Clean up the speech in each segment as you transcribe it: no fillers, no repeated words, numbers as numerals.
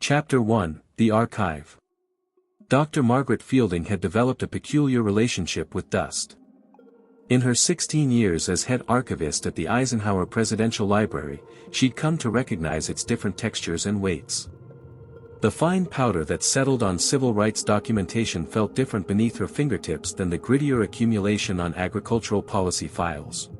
Chapter 1, The Archive. Dr. Margaret Fielding had developed a peculiar relationship with dust. In her 16 years as head archivist at the Eisenhower Presidential Library, she'd come to recognize its different textures and weights. The fine powder that settled on civil rights documentation felt different beneath her fingertips than the grittier accumulation on agricultural policy files.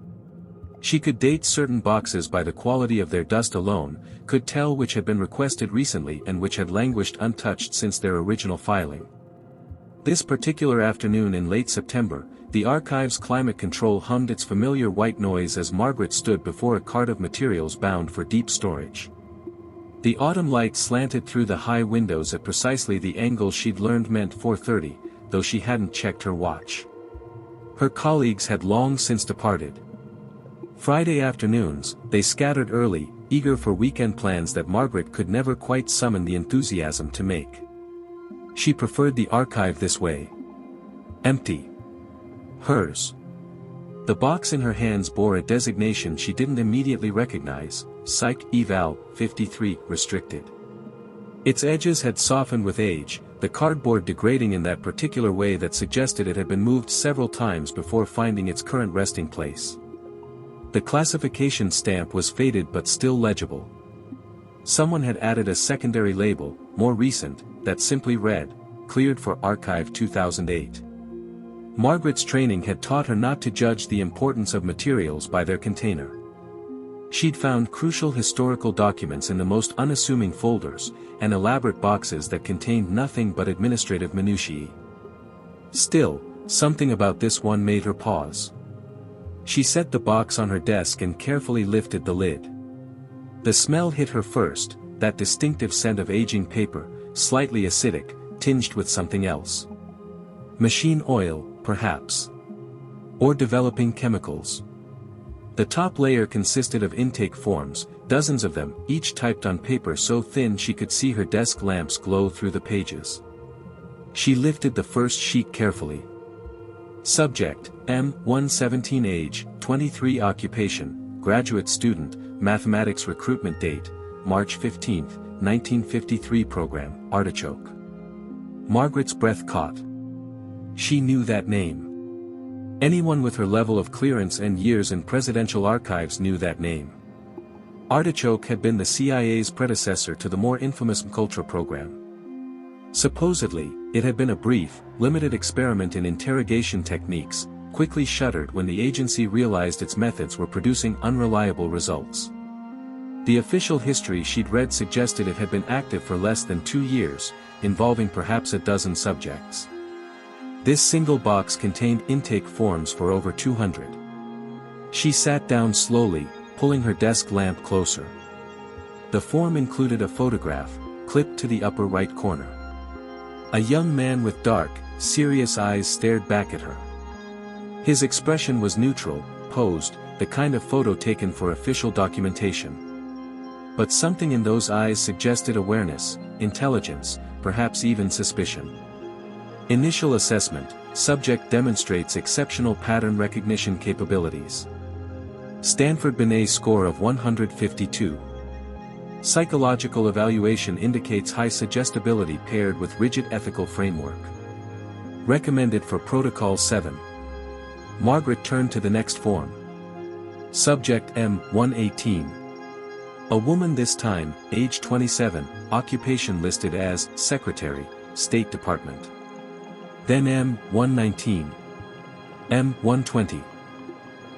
She could date certain boxes by the quality of their dust alone, could tell which had been requested recently and which had languished untouched since their original filing. This particular afternoon in late September, the archive's climate control hummed its familiar white noise as Margaret stood before a cart of materials bound for deep storage. The autumn light slanted through the high windows at precisely the angle she'd learned meant 4:30, though she hadn't checked her watch. Her colleagues had long since departed. Friday afternoons, they scattered early, eager for weekend plans that Margaret could never quite summon the enthusiasm to make. She preferred the archive this way. Empty. Hers. The box in her hands bore a designation she didn't immediately recognize, Psych Eval 53 Restricted. Its edges had softened with age, the cardboard degrading in that particular way that suggested it had been moved several times before finding its current resting place. The classification stamp was faded but still legible. Someone had added a secondary label, more recent, that simply read, "Cleared for Archive 2008. Margaret's training had taught her not to judge the importance of materials by their container. She'd found crucial historical documents in the most unassuming folders, and elaborate boxes that contained nothing but administrative minutiae. Still, something about this one made her pause. She set the box on her desk and carefully lifted the lid. The smell hit her first, that distinctive scent of aging paper, slightly acidic, tinged with something else. Machine oil, perhaps. Or developing chemicals. The top layer consisted of intake forms, dozens of them, each typed on paper so thin she could see her desk lamps glow through the pages. She lifted the first sheet carefully. Subject, M117 age, 23 occupation, graduate student, mathematics recruitment date, March 15, 1953 program, Artichoke. Margaret's breath caught. She knew that name. Anyone with her level of clearance and years in presidential archives knew that name. Artichoke had been the CIA's predecessor to the more infamous MKUltra program. Supposedly, it had been a brief, limited experiment in interrogation techniques, quickly shuttered when the agency realized its methods were producing unreliable results. The official history she'd read suggested it had been active for less than 2 years, involving perhaps a dozen subjects. This single box contained intake forms for over 200. She sat down slowly, pulling her desk lamp closer. The form included a photograph, clipped to the upper right corner. A young man with dark, serious eyes stared back at her. His expression was neutral, posed, the kind of photo taken for official documentation. But something in those eyes suggested awareness, intelligence, perhaps even suspicion. Initial assessment, subject demonstrates exceptional pattern recognition capabilities. Stanford Binet score of 152. Psychological evaluation indicates high suggestibility paired with rigid ethical framework. Recommended for Protocol 7. Margaret turned to the next form. Subject M118. A woman this time, age 27, occupation listed as Secretary, State Department. Then M119. M120.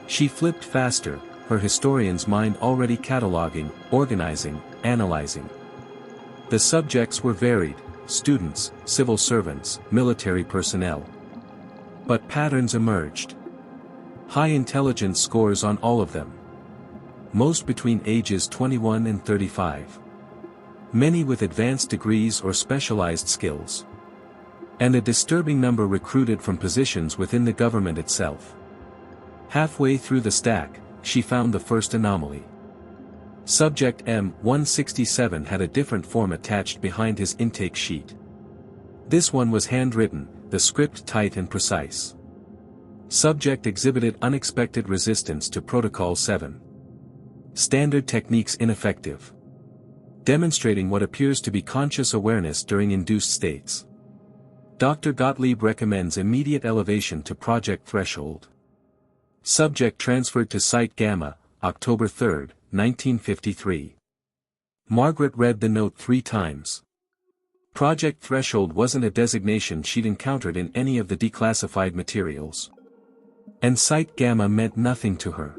She flipped faster, her historian's mind already cataloging, organizing, analyzing. The subjects were varied, students, civil servants, military personnel. But patterns emerged. High intelligence scores on all of them. Most between ages 21 and 35. Many with advanced degrees or specialized skills. And a disturbing number recruited from positions within the government itself. Halfway through the stack, she found the first anomaly. Subject M167 had a different form attached behind his intake sheet. This one was handwritten, the script tight and precise. Subject exhibited unexpected resistance to Protocol 7. Standard techniques ineffective. demonstrating what appears to be conscious awareness during induced states. Dr. Gottlieb recommends immediate elevation to Project Threshold. Subject transferred to Site Gamma, October 3, 1953. Margaret read the note 3 times. Project Threshold wasn't a designation she'd encountered in any of the declassified materials. And Site Gamma meant nothing to her.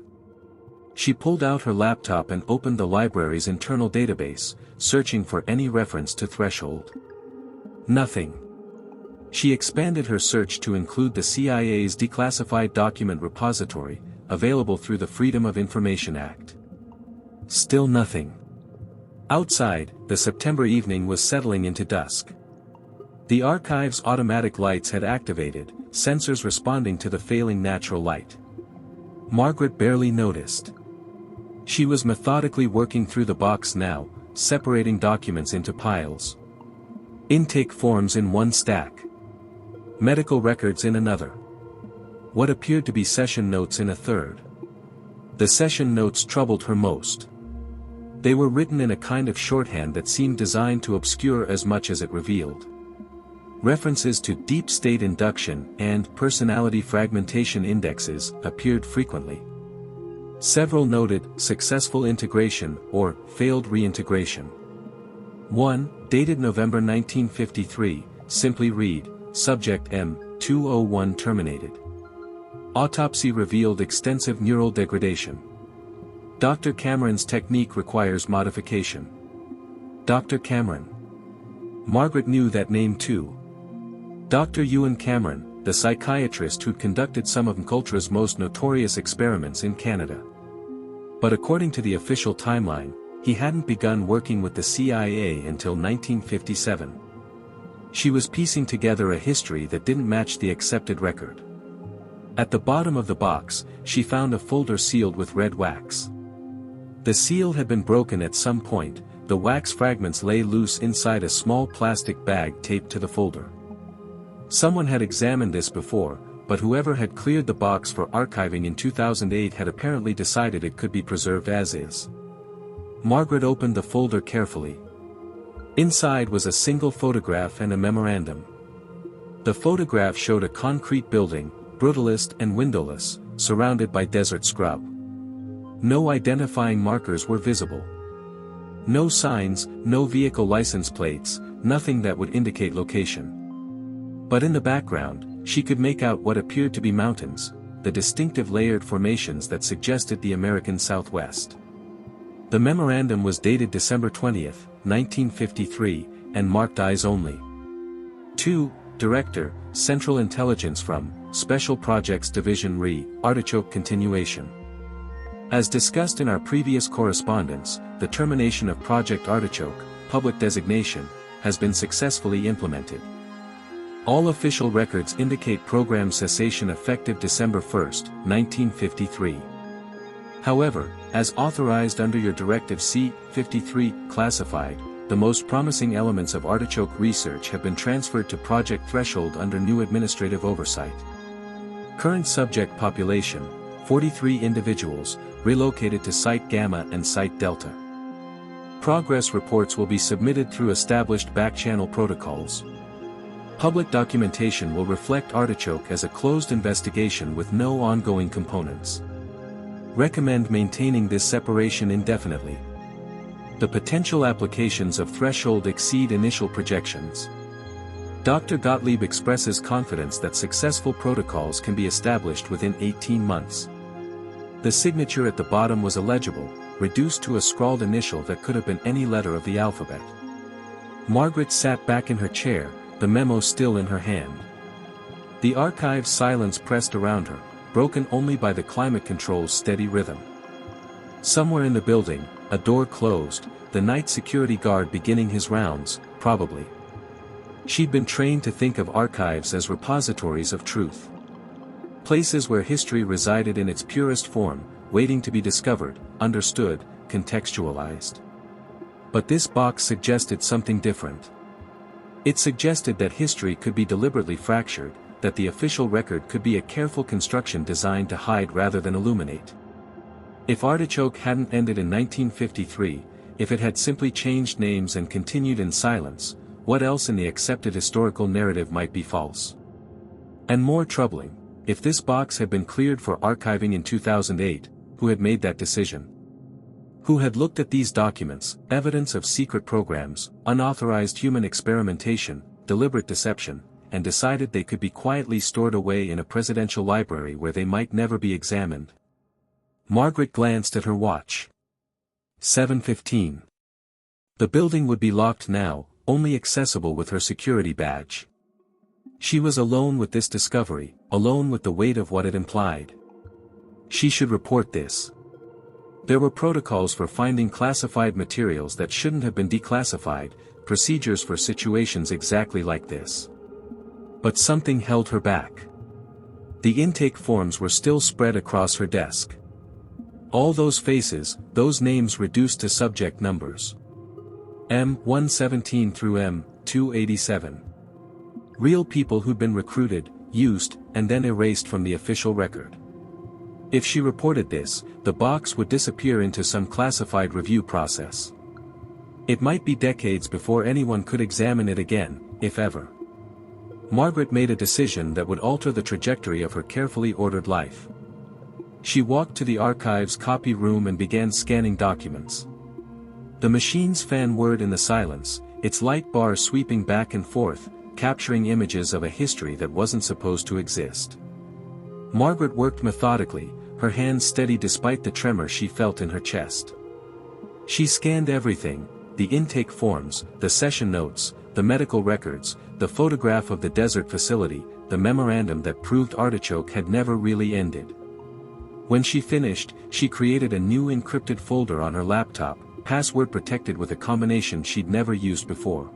She pulled out her laptop and opened the library's internal database, searching for any reference to Threshold. Nothing. She expanded her search to include the CIA's declassified document repository, available through the Freedom of Information Act. Still nothing. Outside, the September evening was settling into dusk. The archive's automatic lights had activated, sensors responding to the failing natural light. Margaret barely noticed. She was methodically working through the box now, separating documents into piles. Intake forms in one stack. Medical records in another. What appeared to be session notes in a third. The session notes troubled her most. They were written in a kind of shorthand that seemed designed to obscure as much as it revealed. References to deep state induction and personality fragmentation indexes appeared frequently. Several noted successful integration or failed reintegration. One, dated November 1953, simply read, Subject M201 terminated. Autopsy revealed extensive neural degradation. Dr. Cameron's technique requires modification. Dr. Cameron. Margaret knew that name too. Dr. Ewan Cameron, the psychiatrist who'd conducted some of MKUltra's most notorious experiments in Canada. But according to the official timeline, he hadn't begun working with the CIA until 1957. She was piecing together a history that didn't match the accepted record. At the bottom of the box, she found a folder sealed with red wax. The seal had been broken at some point, the wax fragments lay loose inside a small plastic bag taped to the folder. Someone had examined this before, but whoever had cleared the box for archiving in 2008 had apparently decided it could be preserved as is. Margaret opened the folder carefully. Inside was a single photograph and a memorandum. The photograph showed a concrete building, brutalist and windowless, surrounded by desert scrub. No identifying markers were visible. No signs, no vehicle license plates, nothing that would indicate location. But in the background, she could make out what appeared to be mountains, the distinctive layered formations that suggested the American Southwest. The memorandum was dated December 20, 1953, and marked eyes only. 2. Director, Central Intelligence from, Special Projects Division Re, Artichoke Continuation. As discussed in our previous correspondence, the termination of Project Artichoke, public designation, has been successfully implemented. All official records indicate program cessation effective December 1, 1953. However, as authorized under your Directive C-53, classified, the most promising elements of Artichoke research have been transferred to Project Threshold under new administrative oversight. Current subject population, 43 individuals, relocated to Site Gamma and Site Delta. Progress reports will be submitted through established back-channel protocols. Public documentation will reflect Artichoke as a closed investigation with no ongoing components. Recommend maintaining this separation indefinitely. The potential applications of Threshold exceed initial projections. Dr. Gottlieb expresses confidence that successful protocols can be established within 18 months. The signature at the bottom was illegible, reduced to a scrawled initial that could have been any letter of the alphabet. Margaret sat back in her chair, the memo still in her hand. The archive's silence pressed around her, broken only by the climate control's steady rhythm. Somewhere in the building, a door closed, the night security guard beginning his rounds, probably. She'd been trained to think of archives as repositories of truth. Places where history resided in its purest form, waiting to be discovered, understood, contextualized. But this box suggested something different. It suggested that history could be deliberately fractured, that the official record could be a careful construction designed to hide rather than illuminate. If Artichoke hadn't ended in 1953, if it had simply changed names and continued in silence, what else in the accepted historical narrative might be false? And more troubling, if this box had been cleared for archiving in 2008, who had made that decision? Who had looked at these documents, evidence of secret programs, unauthorized human experimentation, deliberate deception, and decided they could be quietly stored away in a presidential library where they might never be examined? Margaret glanced at her watch. 7:15. The building would be locked now, only accessible with her security badge. She was alone with this discovery, alone with the weight of what it implied. She should report this. There were protocols for finding classified materials that shouldn't have been declassified, procedures for situations exactly like this. But something held her back. The intake forms were still spread across her desk. All those faces, those names reduced to subject numbers. M117 through M287. Real people who'd been recruited, used, and then erased from the official record. If she reported this, the box would disappear into some classified review process. It might be decades before anyone could examine it again, if ever. Margaret made a decision that would alter the trajectory of her carefully ordered life. She walked to the archive's copy room and began scanning documents. The machines fan whirred in the silence, its light bar sweeping back and forth, capturing images of a history that wasn't supposed to exist. Margaret worked methodically, her hands steady despite the tremor she felt in her chest. She scanned everything, the intake forms, the session notes, the medical records, the photograph of the desert facility, the memorandum that proved Artichoke had never really ended. When she finished, she created a new encrypted folder on her laptop, password protected with a combination she'd never used before.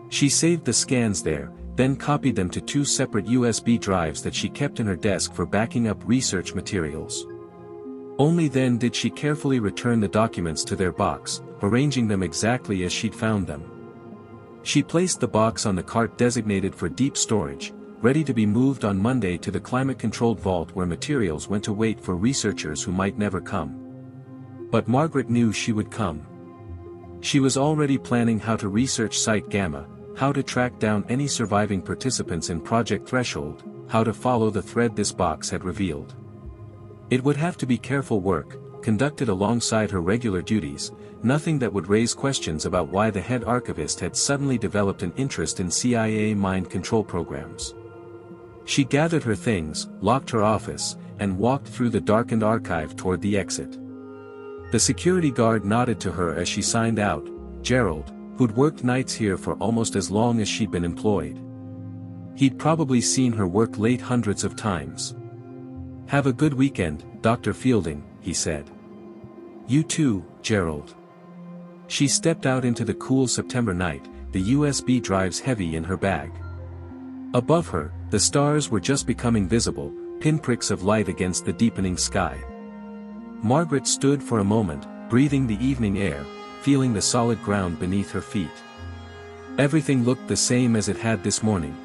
She saved the scans there, then copied them to 2 separate USB drives that she kept in her desk for backing up research materials. Only then did she carefully return the documents to their box, arranging them exactly as she'd found them. She placed the box on the cart designated for deep storage, ready to be moved on Monday to the climate-controlled vault where materials went to wait for researchers who might never come. But Margaret knew she would come. She was already planning how to research Site Gamma, how to track down any surviving participants in Project Threshold, how to follow the thread this box had revealed. It would have to be careful work, conducted alongside her regular duties, nothing that would raise questions about why the head archivist had suddenly developed an interest in CIA mind control programs. She gathered her things, locked her office, and walked through the darkened archive toward the exit. The security guard nodded to her as she signed out, Gerald, who'd worked nights here for almost as long as she'd been employed. He'd probably seen her work late hundreds of times. "Have a good weekend, Dr. Fielding," he said. "You too, Gerald." She stepped out into the cool September night, the USB drives heavy in her bag. Above her, the stars were just becoming visible, pinpricks of light against the deepening sky. Margaret stood for a moment, breathing the evening air, feeling the solid ground beneath her feet. Everything looked the same as it had this morning.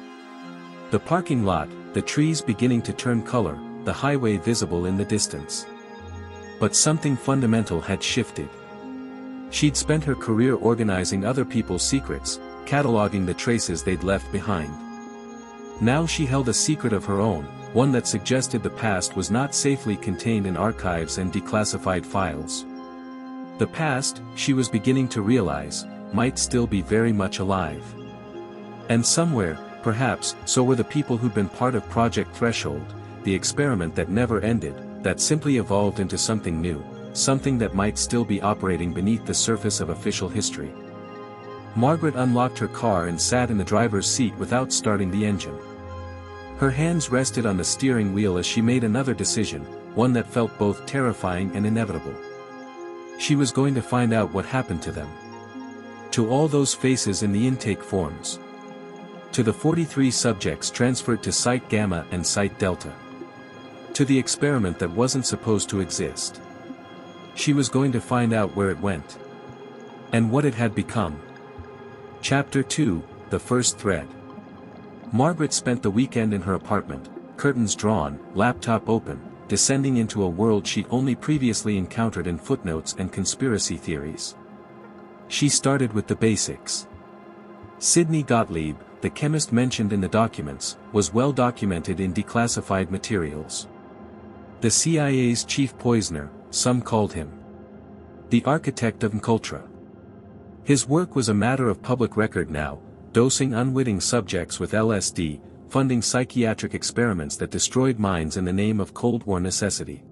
The parking lot, the trees beginning to turn color, the highway visible in the distance. But something fundamental had shifted. She'd spent her career organizing other people's secrets, cataloging the traces they'd left behind. Now she held a secret of her own, one that suggested the past was not safely contained in archives and declassified files. The past, she was beginning to realize, might still be very much alive. And somewhere, perhaps, so were the people who'd been part of Project Threshold, the experiment that never ended, that simply evolved into something new, something that might still be operating beneath the surface of official history. Margaret unlocked her car and sat in the driver's seat without starting the engine. Her hands rested on the steering wheel as she made another decision, one that felt both terrifying and inevitable. She was going to find out what happened to them. To all those faces in the intake forms. To the 43 subjects transferred to Site Gamma and Site Delta. To the experiment that wasn't supposed to exist. She was going to find out where it went. And what it had become. Chapter 2, The First Thread. Margaret spent the weekend in her apartment, curtains drawn, laptop open, descending into a world she'd only previously encountered in footnotes and conspiracy theories. She started with the basics. Sidney Gottlieb, the chemist mentioned in the documents, was well documented in declassified materials. The CIA's chief poisoner, some called him the architect of culture. His work was a matter of public record now, dosing unwitting subjects with LSD, funding psychiatric experiments that destroyed minds in the name of Cold War necessity.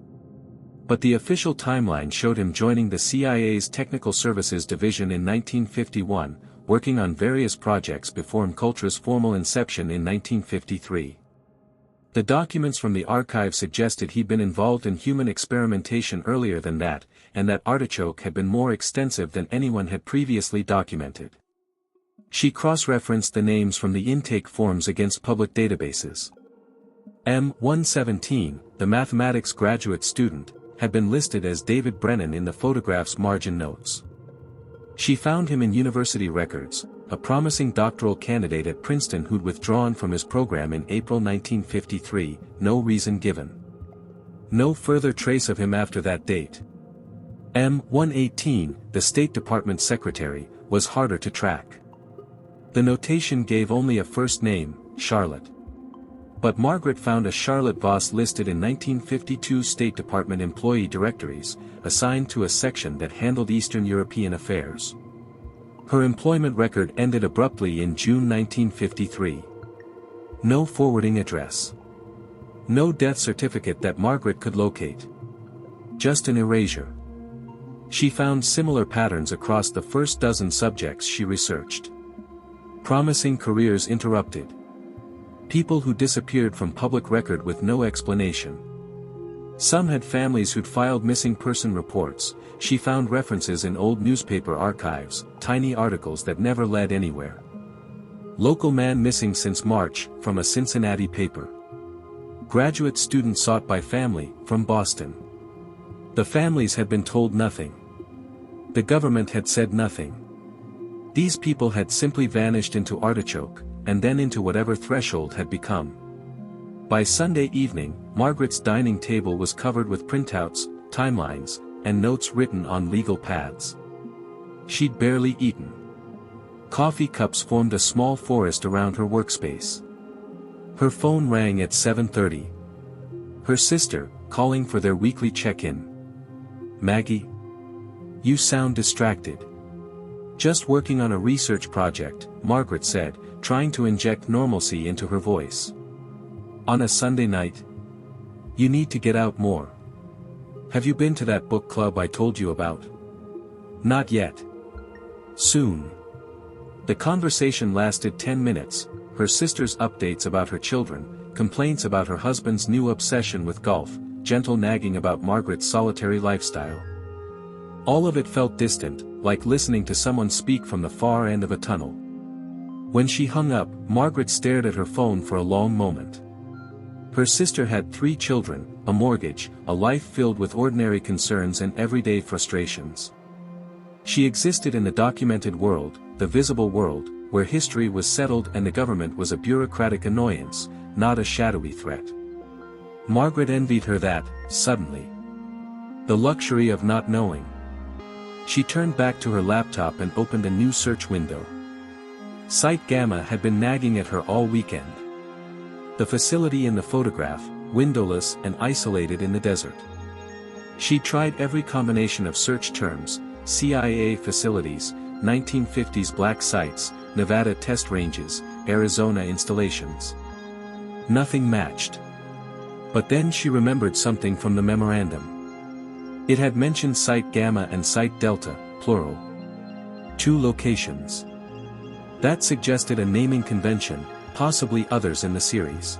But the official timeline showed him joining the CIA's Technical Services Division in 1951, working on various projects before MKUltra's formal inception in 1953. The documents from the archive suggested he'd been involved in human experimentation earlier than that, and that Artichoke had been more extensive than anyone had previously documented. She cross-referenced the names from the intake forms against public databases. M117, the mathematics graduate student, had been listed as David Brennan in the photograph's margin notes. She found him in university records, a promising doctoral candidate at Princeton who'd withdrawn from his program in April 1953, no reason given. No further trace of him after that date. M118, the State Department secretary, was harder to track. The notation gave only a first name, Charlotte. But Margaret found a Charlotte Voss listed in 1952 State Department employee directories, assigned to a section that handled Eastern European affairs. Her employment record ended abruptly in June 1953. No forwarding address. No death certificate that Margaret could locate. Just an erasure. She found similar patterns across the first dozen subjects she researched. Promising careers interrupted. People who disappeared from public record with no explanation. Some had families who'd filed missing person reports. She found references in old newspaper archives, tiny articles that never led anywhere. Local man missing since March, from a Cincinnati paper. Graduate student sought by family, from Boston. The families had been told nothing. The government had said nothing. These people had simply vanished into Artichoke, and then into whatever threshold had become. By Sunday evening, Margaret's dining table was covered with printouts, timelines, and notes written on legal pads. She'd barely eaten. Coffee cups formed a small forest around her workspace. Her phone rang at 7:30. Her sister, calling for their weekly check-in. "Maggie? You sound distracted." "Just working on a research project," Margaret said, trying to inject normalcy into her voice. "On a Sunday night? You need to get out more. Have you been to that book club I told you about?" "Not yet. Soon." The conversation lasted 10 minutes, her sister's updates about her children, complaints about her husband's new obsession with golf, gentle nagging about Margaret's solitary lifestyle. All of it felt distant, like listening to someone speak from the far end of a tunnel. When she hung up, Margaret stared at her phone for a long moment. Her sister had 3 children, a mortgage, a life filled with ordinary concerns and everyday frustrations. She existed in the documented world, the visible world, where history was settled and the government was a bureaucratic annoyance, not a shadowy threat. Margaret envied her that, suddenly. The luxury of not knowing. She turned back to her laptop and opened a new search window. Site Gamma had been nagging at her all weekend. The facility in the photograph, windowless and isolated in the desert. She tried every combination of search terms: CIA facilities, 1950s black sites, Nevada test ranges, Arizona installations. Nothing matched. But then she remembered something from the memorandum. It had mentioned Site Gamma and Site Delta, plural. 2 locations. That suggested a naming convention, possibly others in the series.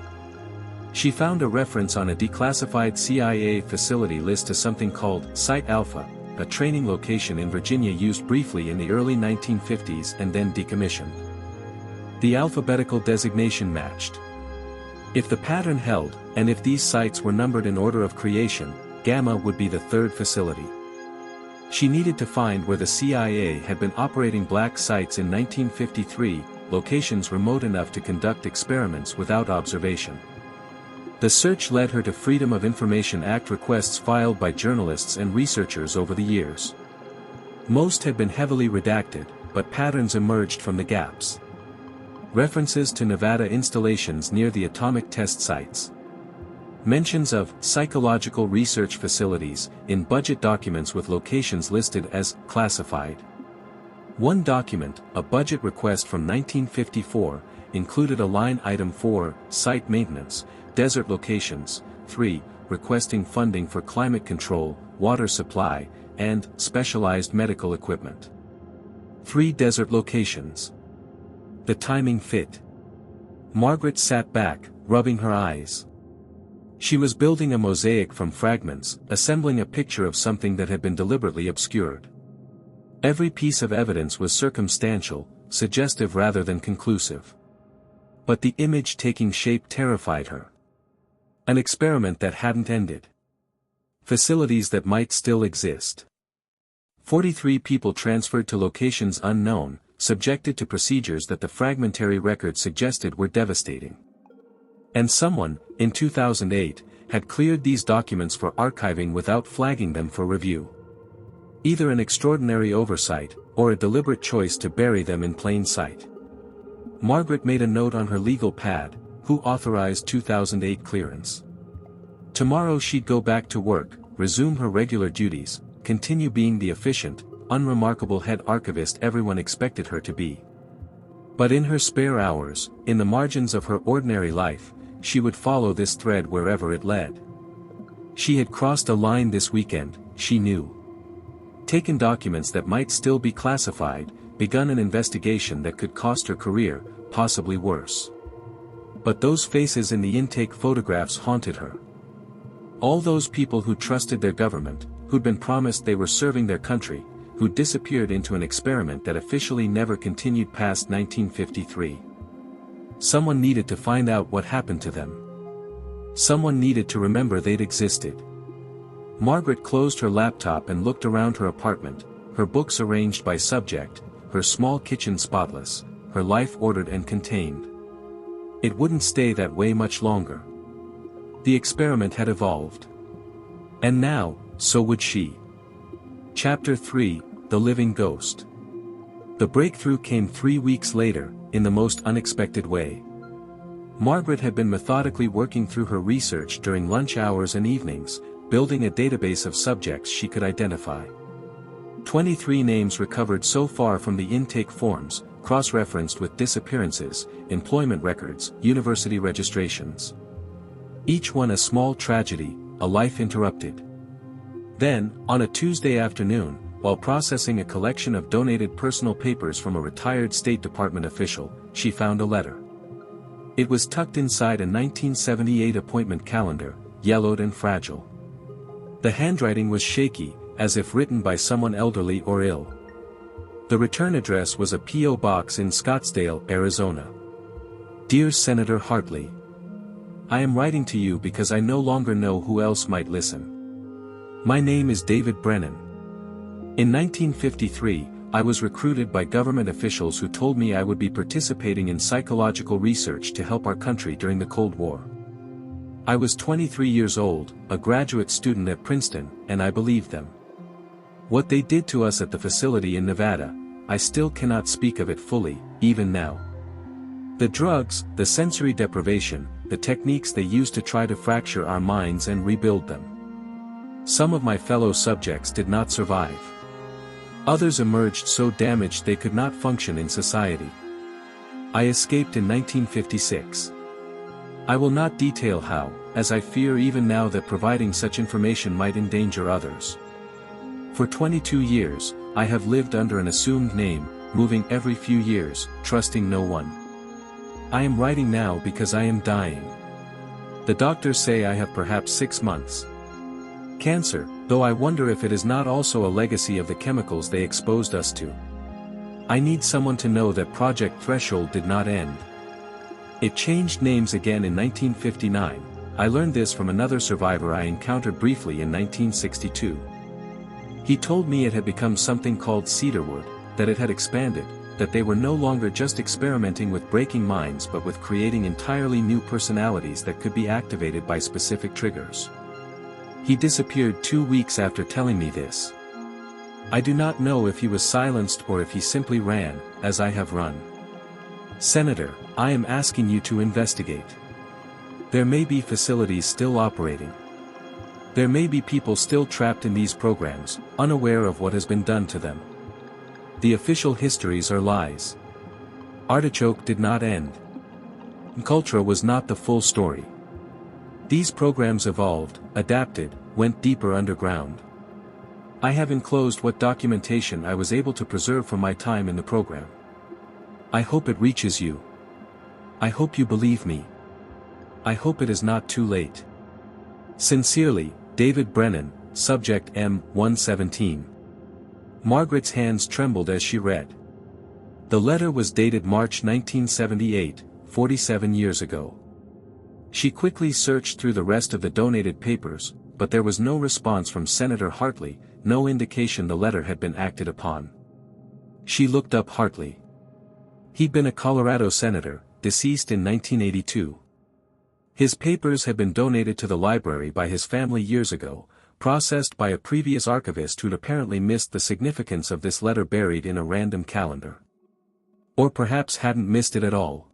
She found a reference on a declassified CIA facility list to something called Site Alpha, a training location in Virginia used briefly in the early 1950s and then decommissioned. The alphabetical designation matched. If the pattern held, and if these sites were numbered in order of creation, Gamma would be the 3rd facility. She needed to find where the CIA had been operating black sites in 1953, locations remote enough to conduct experiments without observation. The search led her to Freedom of Information Act requests filed by journalists and researchers over the years. Most had been heavily redacted, but patterns emerged from the gaps. References to Nevada installations near the atomic test sites. Mentions of psychological research facilities in budget documents with locations listed as classified. One document, a budget request from 1954, included a line item for site maintenance, desert locations, 3, requesting funding for climate control, water supply, and specialized medical equipment. 3 desert locations. The timing fit. Margaret sat back, rubbing her eyes. She was building a mosaic from fragments, assembling a picture of something that had been deliberately obscured. Every piece of evidence was circumstantial, suggestive rather than conclusive. But the image taking shape terrified her. An experiment that hadn't ended. Facilities that might still exist. 43 people transferred to locations unknown, subjected to procedures that the fragmentary record suggested were devastating. And someone, in 2008, had cleared these documents for archiving without flagging them for review. Either an extraordinary oversight, or a deliberate choice to bury them in plain sight. Margaret made a note on her legal pad, who authorized 2008 clearance. Tomorrow she'd go back to work, resume her regular duties, continue being the efficient, unremarkable head archivist everyone expected her to be. But in her spare hours, in the margins of her ordinary life, she would follow this thread wherever it led. She had crossed a line this weekend, she knew. Taken documents that might still be classified, begun an investigation that could cost her career, possibly worse. But those faces in the intake photographs haunted her. All those people who trusted their government, who'd been promised they were serving their country, who disappeared into an experiment that officially never continued past 1953. Someone needed to find out what happened to them. Someone needed to remember they'd existed. Margaret closed her laptop and looked around her apartment, her books arranged by subject, her small kitchen spotless, her life ordered and contained. It wouldn't stay that way much longer. The experiment had evolved. And now, so would she. Chapter 3, The Living Ghost. The breakthrough came 3 weeks later, in the most unexpected way. Margaret had been methodically working through her research during lunch hours and evenings, building a database of subjects she could identify. 23 names recovered so far from the intake forms, cross-referenced with disappearances, employment records, university registrations. Each one a small tragedy, a life interrupted. Then, on a Tuesday afternoon, while processing a collection of donated personal papers from a retired State Department official, she found a letter. It was tucked inside a 1978 appointment calendar, yellowed and fragile. The handwriting was shaky, as if written by someone elderly or ill. The return address was a P.O. box in Scottsdale, Arizona. Dear Senator Hartley, I am writing to you because I no longer know who else might listen. My name is David Brennan. In 1953, I was recruited by government officials who told me I would be participating in psychological research to help our country during the Cold War. I was 23 years old, a graduate student at Princeton, and I believed them. What they did to us at the facility in Nevada, I still cannot speak of it fully, even now. The drugs, the sensory deprivation, the techniques they used to try to fracture our minds and rebuild them. Some of my fellow subjects did not survive. Others emerged so damaged they could not function in society. I escaped in 1956. I will not detail how, as I fear even now that providing such information might endanger others. For 22 years, I have lived under an assumed name, moving every few years, trusting no one. I am writing now because I am dying. The doctors say I have perhaps 6 months. Cancer, though I wonder if it is not also a legacy of the chemicals they exposed us to. I need someone to know that Project Threshold did not end. It changed names again in 1959, I learned this from another survivor I encountered briefly in 1962. He told me it had become something called cedarwood, that it had expanded, that they were no longer just experimenting with breaking minds but with creating entirely new personalities that could be activated by specific triggers. He disappeared 2 weeks after telling me this. I do not know if he was silenced or if he simply ran, as I have run. Senator, I am asking you to investigate. There may be facilities still operating. There may be people still trapped in these programs, unaware of what has been done to them. The official histories are lies. Artichoke did not end. Cultura was not the full story. These programs evolved, adapted, went deeper underground. I have enclosed what documentation I was able to preserve from my time in the program. I hope it reaches you. I hope you believe me. I hope it is not too late. Sincerely, David Brennan, Subject M117. Margaret's hands trembled as she read. The letter was dated March 1978, 47 years ago. She quickly searched through the rest of the donated papers, but there was no response from Senator Hartley, no indication the letter had been acted upon. She looked up Hartley. He'd been a Colorado senator, deceased in 1982. His papers had been donated to the library by his family years ago, processed by a previous archivist who'd apparently missed the significance of this letter buried in a random calendar. Or perhaps hadn't missed it at all.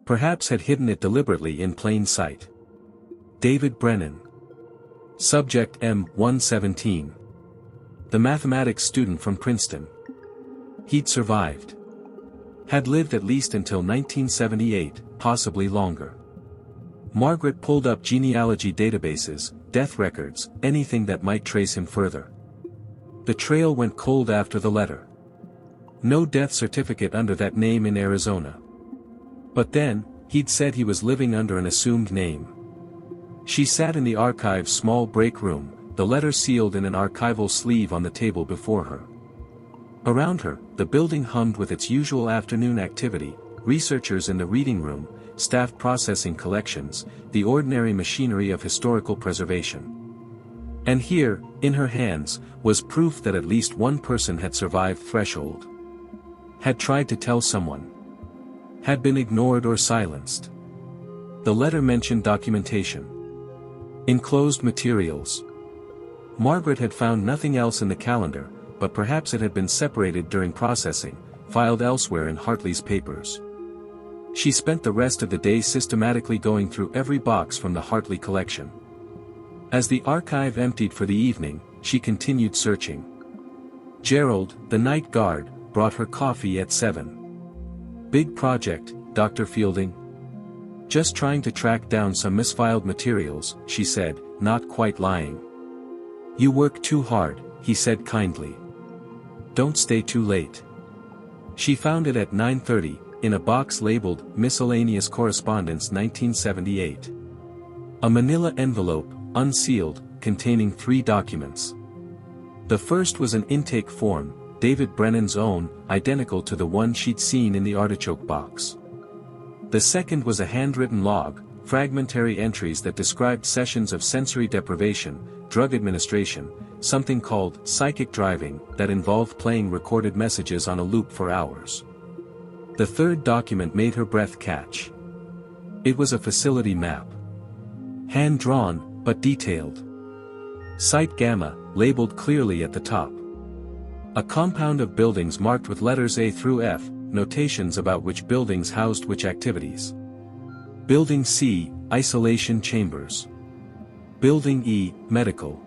Perhaps had hidden it deliberately in plain sight. David Brennan. Subject M117. The mathematics student from Princeton. He'd survived. Had lived at least until 1978, possibly longer. Margaret pulled up genealogy databases, death records, anything that might trace him further. The trail went cold after the letter. No death certificate under that name in Arizona. But then, he'd said he was living under an assumed name. She sat in the archive's small break room, the letter sealed in an archival sleeve on the table before her. Around her, the building hummed with its usual afternoon activity, researchers in the reading room, staff processing collections, the ordinary machinery of historical preservation. And here, in her hands, was proof that at least one person had survived threshold. Had tried to tell someone. Had been ignored or silenced. The letter mentioned documentation. Enclosed materials. Margaret had found nothing else in the calendar, but perhaps it had been separated during processing, filed elsewhere in Hartley's papers. She spent the rest of the day systematically going through every box from the Hartley collection. As the archive emptied for the evening, she continued searching. Gerald, the night guard, brought her coffee at 7. Big project, Dr. Fielding? Just trying to track down some misfiled materials, she said, not quite lying. You work too hard, he said kindly. Don't stay too late. She found it at 9:30, in a box labeled Miscellaneous Correspondence 1978. A manila envelope, unsealed, containing 3 documents. The first was an intake form, David Brennan's own, identical to the one she'd seen in the artichoke box. The second was a handwritten log, fragmentary entries that described sessions of sensory deprivation, drug administration, something called psychic driving that involved playing recorded messages on a loop for hours. The third document made her breath catch. It was a facility map. Hand-drawn, but detailed. Site Gamma, labeled clearly at the top. A compound of buildings marked with letters A through F, notations about which buildings housed which activities. Building C, isolation chambers. Building E, medical.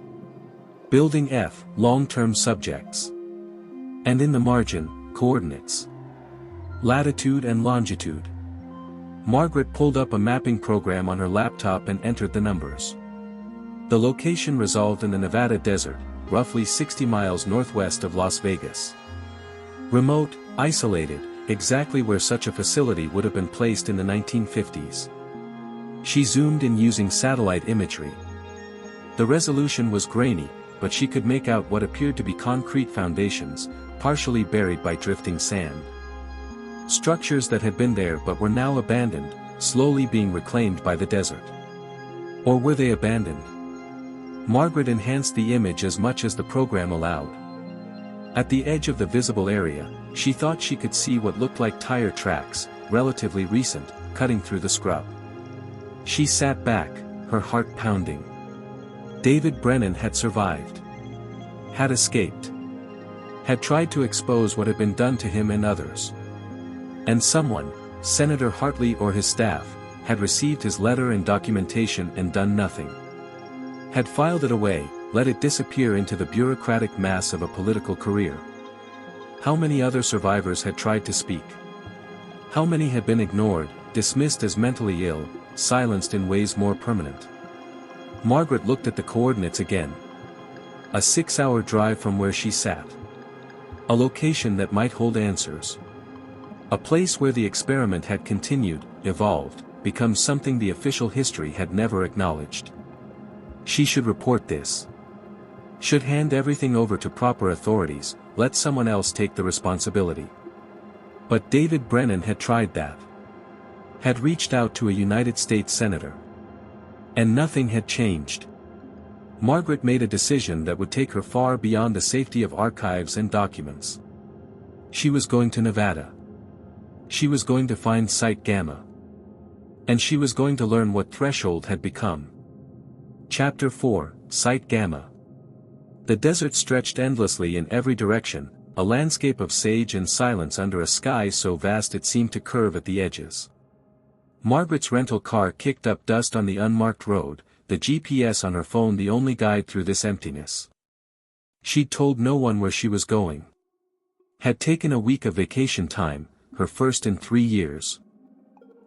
Building F, long-term subjects. And in the margin, coordinates. Latitude and longitude. Margaret pulled up a mapping program on her laptop and entered the numbers. The location resolved in the Nevada desert, roughly 60 miles northwest of Las Vegas. Remote, isolated, exactly where such a facility would have been placed in the 1950s. She zoomed in using satellite imagery. The resolution was grainy, but she could make out what appeared to be concrete foundations, partially buried by drifting sand. Structures that had been there but were now abandoned, slowly being reclaimed by the desert. Or were they abandoned? Margaret enhanced the image as much as the program allowed. At the edge of the visible area, she thought she could see what looked like tire tracks, relatively recent, cutting through the scrub. She sat back, her heart pounding. David Brennan had survived. Had escaped. had tried to expose what had been done to him and others. And someone, Senator Hartley or his staff, had received his letter and documentation and done nothing. Had filed it away, let it disappear into the bureaucratic mass of a political career. How many other survivors had tried to speak? How many had been ignored, dismissed as mentally ill, silenced in ways more permanent? Margaret looked at the coordinates again. A 6-hour drive from where she sat. A location that might hold answers. A place where the experiment had continued, evolved, become something the official history had never acknowledged. She should report this. Should hand everything over to proper authorities, let someone else take the responsibility. But David Brennan had tried that. Had reached out to a United States senator. And nothing had changed. Margaret made a decision that would take her far beyond the safety of archives and documents. She was going to Nevada. She was going to find Site Gamma. And she was going to learn what Threshold had become. Chapter 4, Site Gamma. The desert stretched endlessly in every direction, a landscape of sage and silence under a sky so vast it seemed to curve at the edges. Margaret's rental car kicked up dust on the unmarked road, the GPS on her phone the only guide through this emptiness. She'd told no one where she was going. Had taken a week of vacation time, her first in 3 years.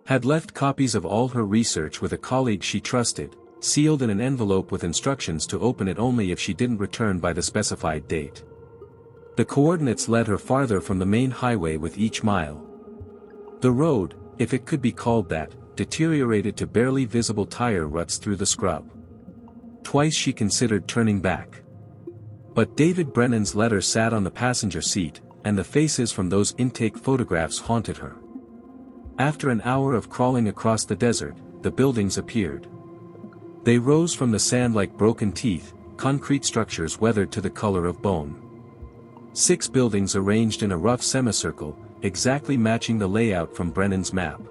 Had left copies of all her research with a colleague she trusted, sealed in an envelope with instructions to open it only if she didn't return by the specified date. The coordinates led her farther from the main highway with each mile. The road, if it could be called that, deteriorated to barely visible tire ruts through the scrub. Twice she considered turning back. But David Brennan's letter sat on the passenger seat, and the faces from those intake photographs haunted her. After an hour of crawling across the desert, the buildings appeared. They rose from the sand like broken teeth, concrete structures weathered to the color of bone. 6 buildings arranged in a rough semicircle, exactly matching the layout from Brennan's map.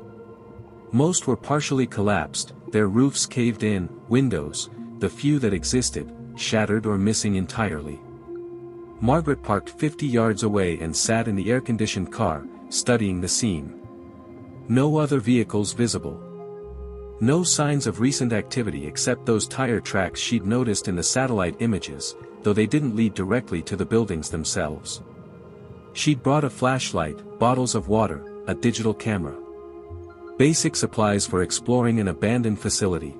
Most were partially collapsed, their roofs caved in, windows, the few that existed, shattered or missing entirely. Margaret parked 50 yards away and sat in the air-conditioned car, studying the scene. No other vehicles visible. No signs of recent activity except those tire tracks she'd noticed in the satellite images, though they didn't lead directly to the buildings themselves. She'd brought a flashlight, bottles of water, a digital camera. Basic supplies for exploring an abandoned facility.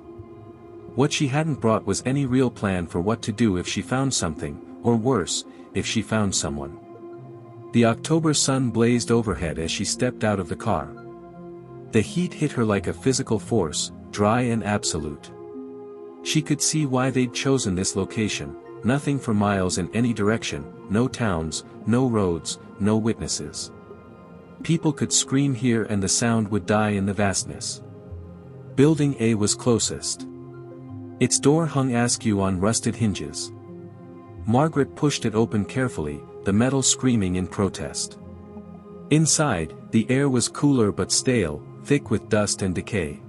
What she hadn't brought was any real plan for what to do if she found something, or worse, if she found someone. The October sun blazed overhead as she stepped out of the car. The heat hit her like a physical force, dry and absolute. She could see why they'd chosen this location, nothing for miles in any direction, no towns, no roads, no witnesses. People could scream here and the sound would die in the vastness. Building A was closest. Its door hung askew on rusted hinges. Margaret pushed it open carefully, the metal screaming in protest. Inside, the air was cooler but stale, thick with dust and decay.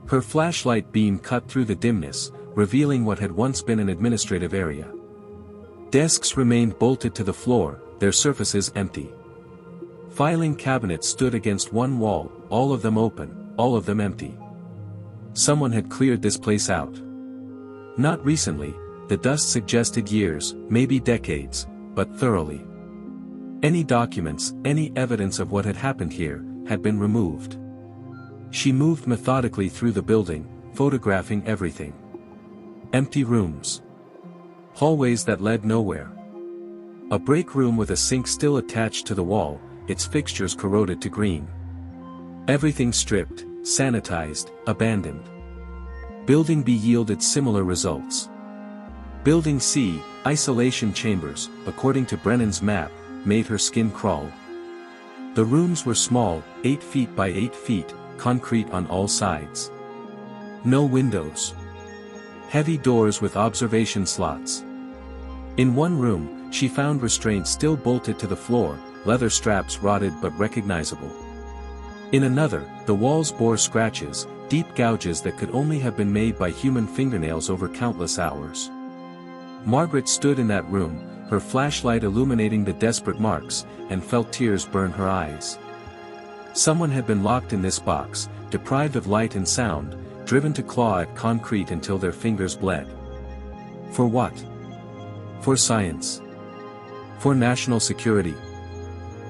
Her flashlight beam cut through the dimness, revealing what had once been an administrative area. Desks remained bolted to the floor, their surfaces empty. Filing cabinets stood against one wall, all of them open, all of them empty. Someone had cleared this place out. Not recently, the dust suggested years, maybe decades, but thoroughly. Any documents, any evidence of what had happened here, had been removed. She moved methodically through the building, photographing everything. Empty rooms. Hallways that led nowhere. A break room with a sink still attached to the wall, its fixtures corroded to green. Everything stripped, sanitized, abandoned. Building B yielded similar results. Building C, isolation chambers, according to Brennan's map, made her skin crawl. The rooms were small, 8 feet by 8 feet, concrete on all sides. No windows. Heavy doors with observation slots. In one room, she found restraints still bolted to the floor, leather straps rotted but recognizable. In another, the walls bore scratches, deep gouges that could only have been made by human fingernails over countless hours. Margaret stood in that room, her flashlight illuminating the desperate marks, and felt tears burn her eyes. Someone had been locked in this box, deprived of light and sound, driven to claw at concrete until their fingers bled. For what? For science. For national security.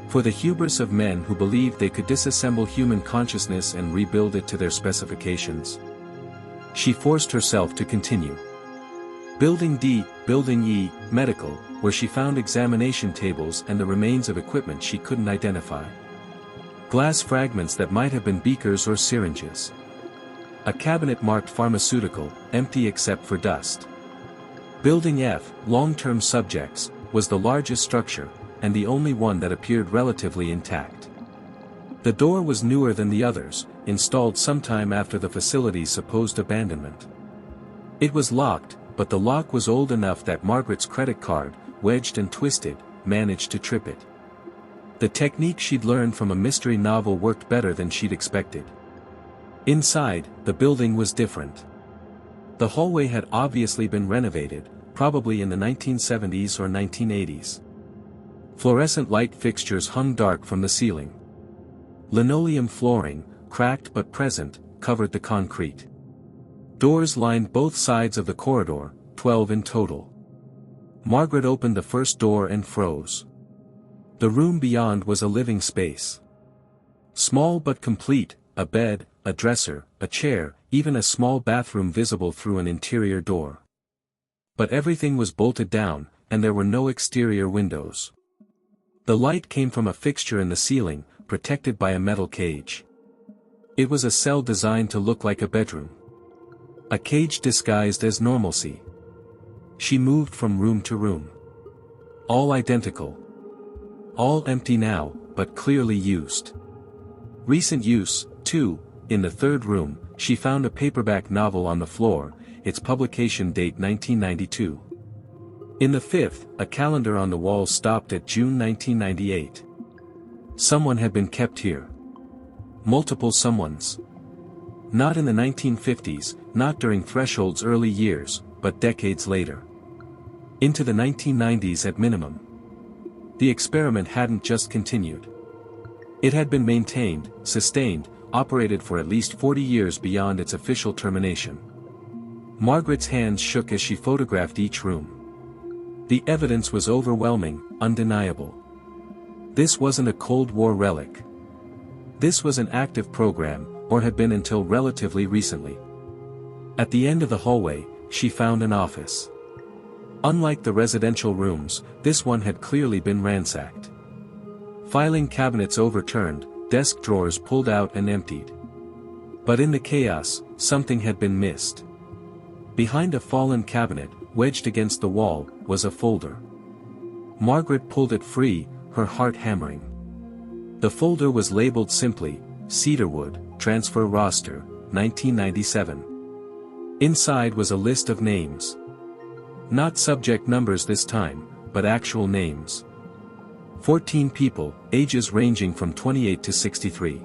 For the hubris of men who believed they could disassemble human consciousness and rebuild it to their specifications. She forced herself to continue. Building D, Building E, Medical, where she found examination tables and the remains of equipment she couldn't identify. Glass fragments that might have been beakers or syringes. A cabinet marked pharmaceutical, empty except for dust. Building F, long-term subjects, was the largest structure, and the only one that appeared relatively intact. The door was newer than the others, installed sometime after the facility's supposed abandonment. It was locked, but the lock was old enough that Margaret's credit card, wedged and twisted, managed to trip it. The technique she'd learned from a mystery novel worked better than she'd expected. Inside, the building was different. The hallway had obviously been renovated, probably in the 1970s or 1980s. Fluorescent light fixtures hung dark from the ceiling. Linoleum flooring, cracked but present, covered the concrete. Doors lined both sides of the corridor, 12 in total. Margaret opened the first door and froze. The room beyond was a living space. Small but complete, a bed, a dresser, a chair, even a small bathroom visible through an interior door. But everything was bolted down, and there were no exterior windows. The light came from a fixture in the ceiling, protected by a metal cage. It was a cell designed to look like a bedroom. A cage disguised as normalcy. She moved from room to room. All identical. All empty now, but clearly used. Recent use, too. In the third room, she found a paperback novel on the floor, its publication date 1992. In the fifth, a calendar on the wall stopped at June 1998. Someone had been kept here. Multiple someones. Not in the 1950s, not during Threshold's early years, but decades later. Into the 1990s at minimum. The experiment hadn't just continued. It had been maintained, sustained, operated for at least 40 years beyond its official termination. Margaret's hands shook as she photographed each room. The evidence was overwhelming, undeniable. This wasn't a Cold War relic. This was an active program, or had been until relatively recently. At the end of the hallway, she found an office. Unlike the residential rooms, this one had clearly been ransacked. Filing cabinets overturned, desk drawers pulled out and emptied. But in the chaos, something had been missed. Behind a fallen cabinet, wedged against the wall, was a folder. Margaret pulled it free, her heart hammering. The folder was labeled simply, Cedarwood, Transfer Roster, 1997. Inside was a list of names. Not subject numbers this time, but actual names. 14 people, ages ranging from 28 to 63.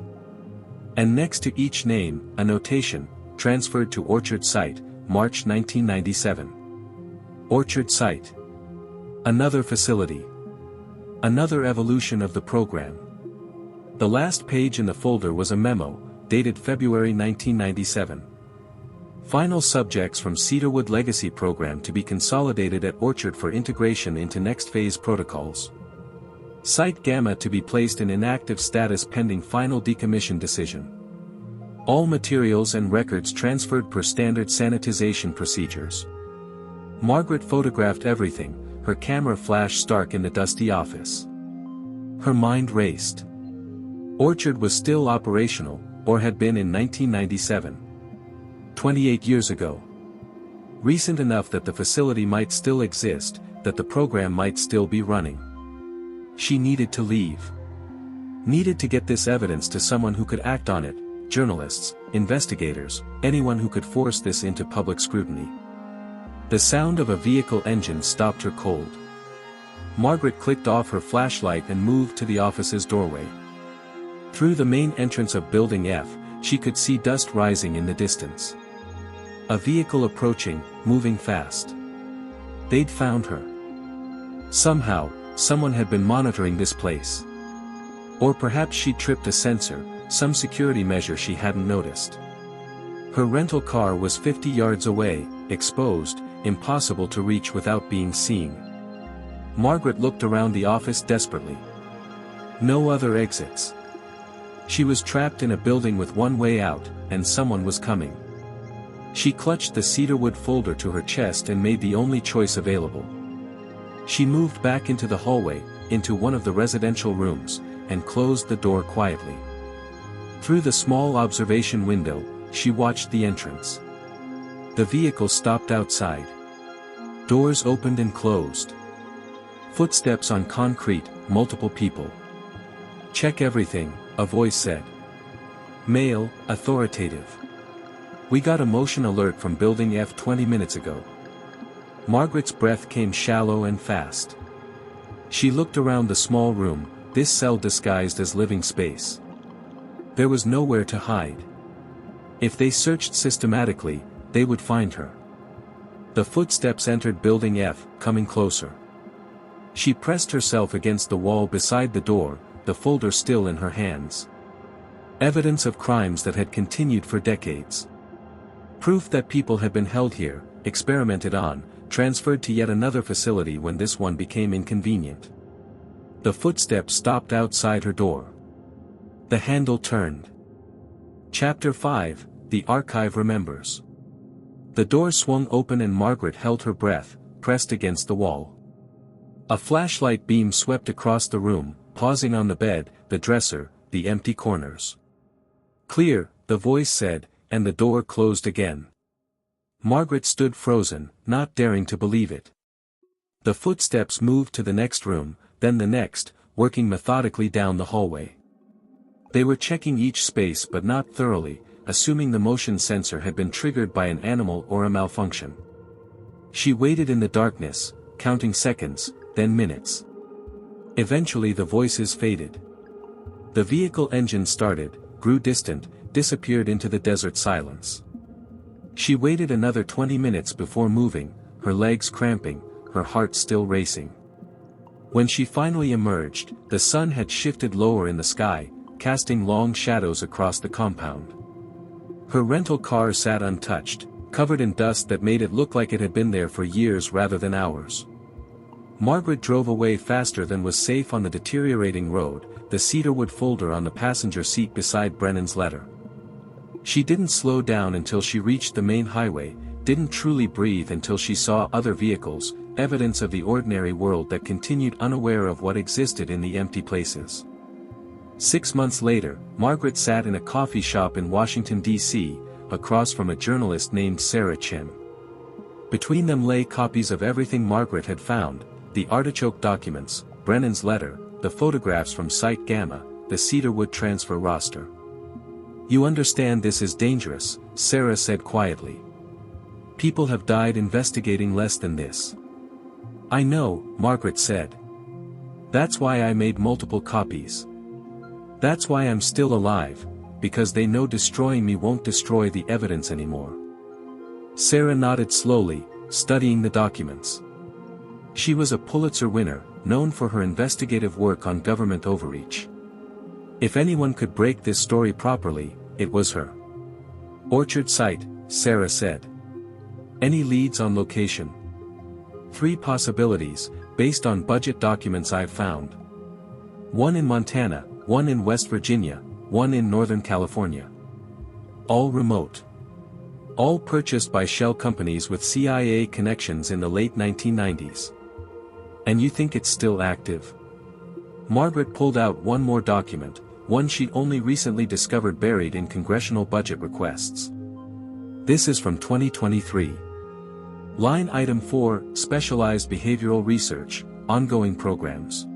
And next to each name, a notation, transferred to Orchard Site, March 1997. Orchard Site. Another facility. Another evolution of the program. The last page in the folder was a memo, dated February 1997. Final subjects from Cedarwood Legacy Program to be consolidated at Orchard for integration into next phase protocols. Site Gamma to be placed in inactive status pending final decommission decision. All materials and records transferred per standard sanitization procedures. Margaret photographed everything, her camera flashed stark in the dusty office. Her mind raced. Orchard was still operational, or had been in 1997. 28 years ago. Recent enough that the facility might still exist, that the program might still be running. She needed to leave. Needed to get this evidence to someone who could act on it, journalists, investigators, anyone who could force this into public scrutiny. The sound of a vehicle engine stopped her cold. Margaret clicked off her flashlight and moved to the office's doorway. Through the main entrance of Building F, she could see dust rising in the distance. A vehicle approaching, moving fast. They'd found her. Somehow, someone had been monitoring this place. Or perhaps she'd tripped a sensor, some security measure she hadn't noticed. Her rental car was 50 yards away, exposed, impossible to reach without being seen. Margaret looked around the office desperately. No other exits. She was trapped in a building with one way out, and someone was coming. She clutched the cedarwood folder to her chest and made the only choice available. She moved back into the hallway, into one of the residential rooms, and closed the door quietly. Through the small observation window, she watched the entrance. The vehicle stopped outside. Doors opened and closed. Footsteps on concrete, multiple people. "Check everything," a voice said. Male, authoritative. "We got a motion alert from Building F 20 minutes ago." Margaret's breath came shallow and fast. She looked around the small room, this cell disguised as living space. There was nowhere to hide. If they searched systematically, they would find her. The footsteps entered Building F, coming closer. She pressed herself against the wall beside the door, the folder still in her hands. Evidence of crimes that had continued for decades. Proof that people had been held here, experimented on, transferred to yet another facility when this one became inconvenient. The footsteps stopped outside her door. The handle turned. Chapter 5, The Archive Remembers. The door swung open and Margaret held her breath, pressed against the wall. A flashlight beam swept across the room, pausing on the bed, the dresser, the empty corners. "Clear," the voice said, and the door closed again. Margaret stood frozen, not daring to believe it. The footsteps moved to the next room, then the next, working methodically down the hallway. They were checking each space but not thoroughly, assuming the motion sensor had been triggered by an animal or a malfunction. She waited in the darkness, counting seconds, then minutes. Eventually the voices faded. The vehicle engine started, grew distant, disappeared into the desert silence. She waited another 20 minutes before moving, her legs cramping, her heart still racing. When she finally emerged, the sun had shifted lower in the sky, casting long shadows across the compound. Her rental car sat untouched, covered in dust that made it look like it had been there for years rather than hours. Margaret drove away faster than was safe on the deteriorating road, the cedarwood folder on the passenger seat beside Brennan's letter. She didn't slow down until she reached the main highway, didn't truly breathe until she saw other vehicles, evidence of the ordinary world that continued unaware of what existed in the empty places. 6 months later, Margaret sat in a coffee shop in Washington, D.C., across from a journalist named Sarah Chin. Between them lay copies of everything Margaret had found, the artichoke documents, Brennan's letter, the photographs from Site Gamma, the cedarwood transfer roster. "You understand this is dangerous," Sarah said quietly. "People have died investigating less than this." "I know," Margaret said. "That's why I made multiple copies. That's why I'm still alive, because they know destroying me won't destroy the evidence anymore." Sarah nodded slowly, studying the documents. She was a Pulitzer winner, known for her investigative work on government overreach. If anyone could break this story properly, it was her. "Orchard site," Sarah said. "Any leads on location?" "3 possibilities, based on budget documents I've found. One in Montana, one in West Virginia, one in Northern California. All remote. All purchased by shell companies with CIA connections in the late 1990s. And you think it's still active?" Margaret pulled out one more document, one she'd only recently discovered buried in congressional budget requests. "This is from 2023. Line item 4, Specialized Behavioral Research, Ongoing Programs.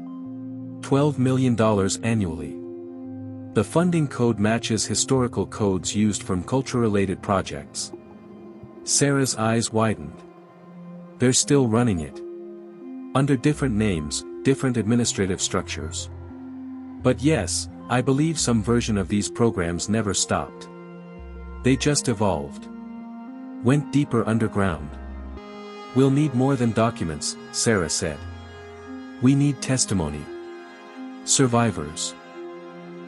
$12 million annually. The funding code matches historical codes used from culture-related projects." Sarah's eyes widened. "They're still running it. Under different names, different administrative structures. But yes, I believe some version of these programs never stopped. They just evolved. Went deeper underground." "We'll need more than documents," Sarah said. We need testimony. Survivors.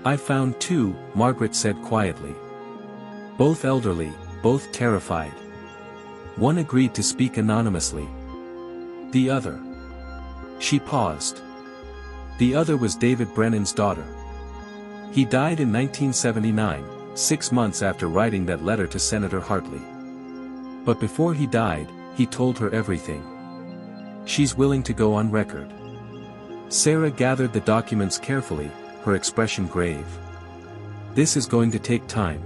I found 2, Margaret said quietly. Both elderly, both terrified. One agreed to speak anonymously. The other. She paused. The other was David Brennan's daughter. He died in 1979, 6 months after writing that letter to Senator Hartley. But before he died, he told her everything. She's willing to go on record. Sarah gathered the documents carefully, her expression grave. This is going to take time.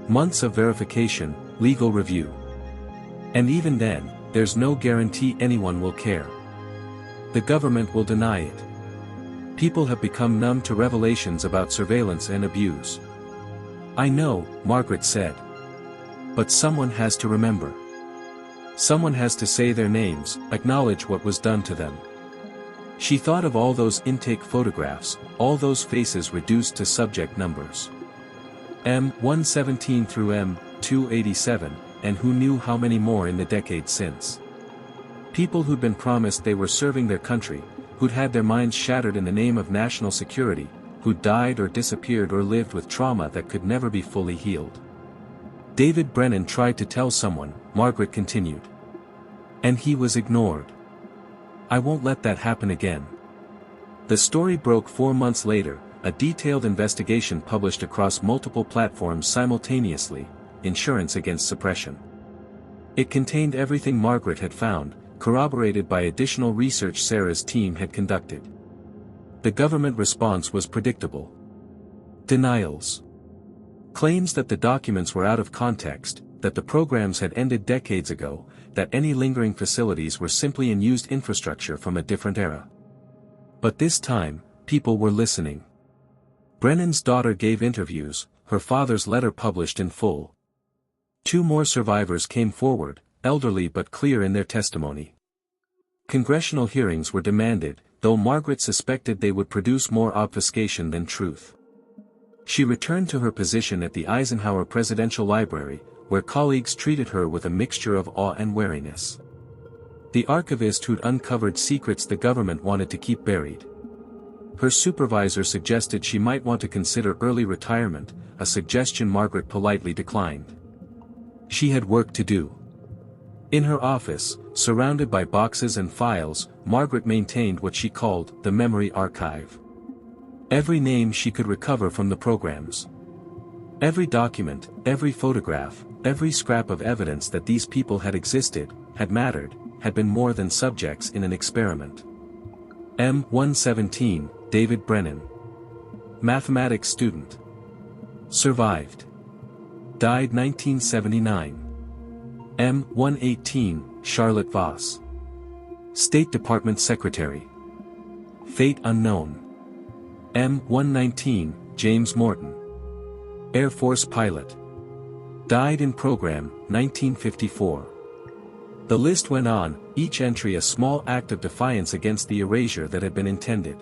Months of verification, legal review. And even then, there's no guarantee anyone will care. The government will deny it. People have become numb to revelations about surveillance and abuse. I know, Margaret said. But someone has to remember. Someone has to say their names, acknowledge what was done to them. She thought of all those intake photographs, all those faces reduced to subject numbers. M117 through M287, and who knew how many more in the decades since. People who'd been promised they were serving their country, who'd had their minds shattered in the name of national security, who'd died or disappeared or lived with trauma that could never be fully healed. David Brennan tried to tell someone, Margaret continued. And he was ignored. I won't let that happen again. The story broke 4 months later, a detailed investigation published across multiple platforms simultaneously, Insurance Against Suppression. It contained everything Margaret had found, corroborated by additional research Sarah's team had conducted. The government response was predictable. Denials. Claims that the documents were out of context, that the programs had ended decades ago, that any lingering facilities were simply unused infrastructure from a different era. But this time, people were listening. Brennan's daughter gave interviews, her father's letter published in full. 2 more survivors came forward, elderly but clear in their testimony. Congressional hearings were demanded, though Margaret suspected they would produce more obfuscation than truth. She returned to her position at the Eisenhower Presidential Library, where colleagues treated her with a mixture of awe and wariness. The archivist who'd uncovered secrets the government wanted to keep buried. Her supervisor suggested she might want to consider early retirement, a suggestion Margaret politely declined. She had work to do. In her office, surrounded by boxes and files, Margaret maintained what she called the memory archive. Every name she could recover from the programs. Every document, every photograph, every scrap of evidence that these people had existed, had mattered, had been more than subjects in an experiment. M117, David Brennan. Mathematics student. Survived. Died 1979. M118, Charlotte Voss. State Department Secretary. Fate unknown. M119, James Morton. Air Force pilot. Died in program, 1954. The list went on, each entry a small act of defiance against the erasure that had been intended.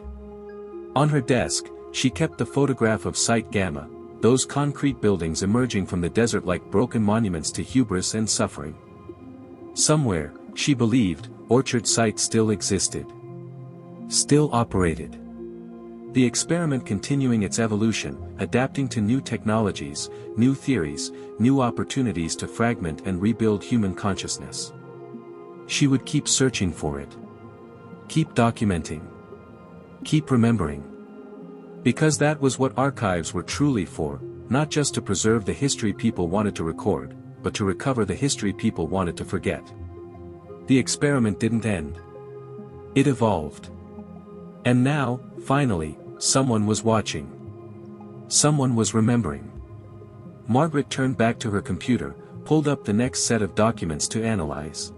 On her desk, she kept the photograph of Site Gamma, those concrete buildings emerging from the desert like broken monuments to hubris and suffering. Somewhere, she believed, Orchard Site still existed. Still operated. The experiment continuing its evolution, adapting to new technologies, new theories, new opportunities to fragment and rebuild human consciousness. She would keep searching for it. Keep documenting. Keep remembering. Because that was what archives were truly for, not just to preserve the history people wanted to record, but to recover the history people wanted to forget. The experiment didn't end. It evolved. And now, finally, someone was watching. Someone was remembering. Margaret turned back to her computer, pulled up the next set of documents to analyze.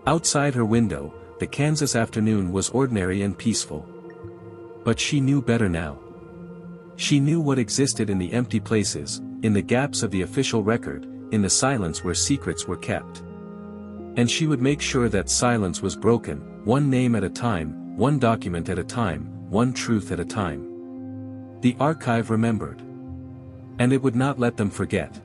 Outside her window, the Kansas afternoon was ordinary and peaceful. But she knew better now. She knew what existed in the empty places, in the gaps of the official record, in the silence where secrets were kept. And she would make sure that silence was broken, one name at a time, one document at a time, one truth at a time. The archive remembered. And it would not let them forget.